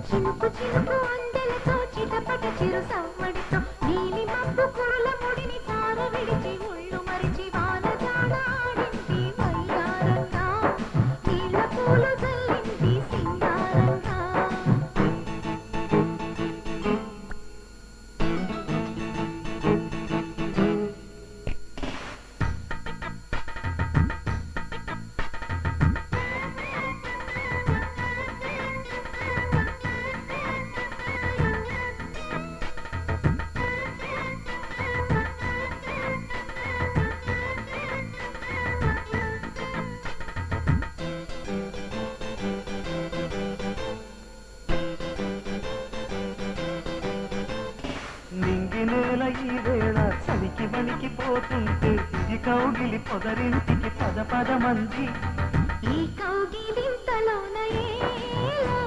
చినుకు చినుకు అందెలతో చిటపట చిరు సవ్వడితో నీలి మబ్బు కూల ముడిని తార విడిచి ముళ్ళు మరిచి వాన జాడ ఆడింది వయ్యారంగా నీళ్ళ పూలు చల్లింది సింగారంగా నేల ఈ వేళ చలికి వణికిపోతుంటే ఈ కౌగిలి పొదరింటికి పద పద మంది ఈ కౌగిలింతలోన ఏలో